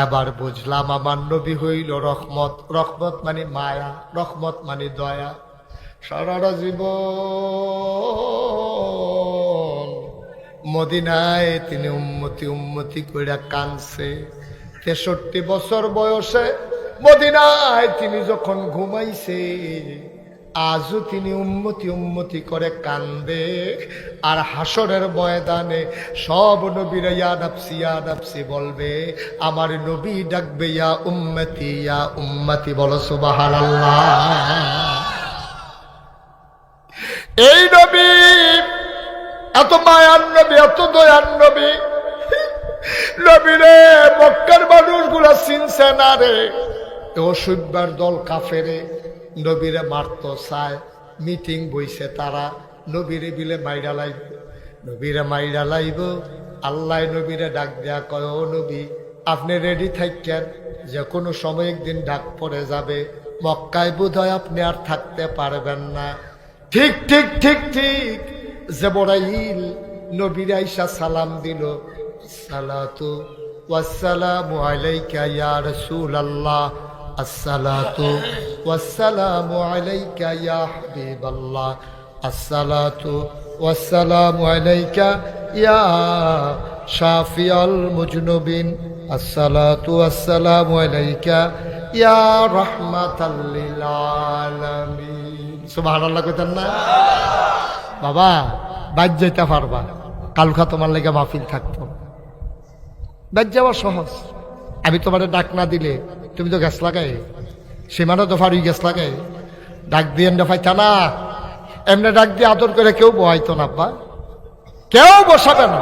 এবার বুঝলাম আমার নবী হইল রহমত। রহমত মানে মায়া, রহমত মানে দয়া। সারাটা জীবন মদিনায় তিনি উম্মতি উম্মতি কইরা কানছে। 63 বছর বয়সে মদিনায় তিনি যখন ঘুমাইছে, আজও তিনি উম্মতি উম্মতি করে কান্দে। আর হাসরের ময়দানে সব নবীরা ইয়া নাফসি বলবে, আমার নবী ডাকবে ইয়া উম্মতি, বলো সুবহানাল্লাহ। এই নবী এত মায়ার নবী, এত দয়ার নবী, নবীরে মক্কার মানুষগুলা চিনছে না রে। অসভ্যার দল কাফেরে নবীরে মারত চায়, মিটিং বইছে তারা, নবীরে বিলে মাইরা লাইব, নবীরে মাইরা লাইব। আল্লাহ নবীরে ডাক দেয়া কয়, ও নবী আপনি রেডি থাকেন, যে কোনো সময় একদিন ডাক পড়ে যাবে, মক্কায় বোধহয় আপনি আর থাকতে পারবেন না। ঠিক ঠিক ঠিক ঠিক জিবরাইল নবীর আইসা সালাম দিল, আসসালাতু ওয়াসসালামু আলাইকা ইয়া রাসূলুল্লাহ, আসসালাতু ওয়াসসালামু আলাইকা ইয়া হাবিবাল্লাহ, আসসালাতু ওয়াসসালামু আলাইকা ইয়া শাফিয়াল মুজনুবিন, আসসালাতু ওয়াসসালামু আলাইকা ইয়া রাহমাতাল লিল আলামিন। সুবহানাল্লাহ কইতেন না? বাবা বাদ যাইতে পারবা, কালকা তোমার লেগে মাহফিল থাকতো। বাদ যাওয়া সহজ। আমি তোমার ডাক না দিলে তুমি তো গ্যাস লাগাই, সীমানো দফারই গ্যাস লাগাই, ডাক দিয়ে দফাইতা না। এমনি ডাক দিয়ে আদর করে কেউ বহাইতো না, আব্বা কেউ বসাবে না।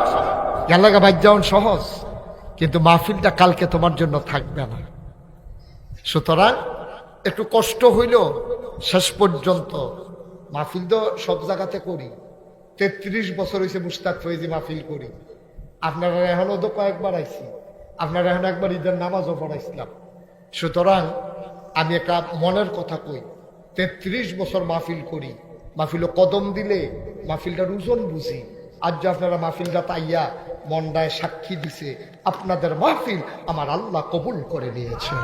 গেল লাগা বাদ যাওয়ান সহজ, কিন্তু মাহফিলটা কালকে তোমার জন্য থাকবে না। সুতরাং একটু কষ্ট হইল শেষ পর্যন্ত। মাহফিল তো সব জায়গাতে করি, 33 বছর হয়েছে মুশতাক ফয়েজি মাহফিল করি। আপনারা এখনো তো কয়েকবার আইছি, আপনারা এখন একবার ঈদের নামাজও পড়াইছিলাম। সুতরাং আমি একটা মনের কথা কই, 33 বছর মাহফিল করি, মাহফিলও কদম দিলে মাহফিলটার ওজন বুঝি। আজ যে আপনারা মাহফিলটা তাইয়া মন্ডায় সাক্ষী দিছে, আপনাদের মাহফিল আমার আল্লাহ কবুল করে নিয়েছেন।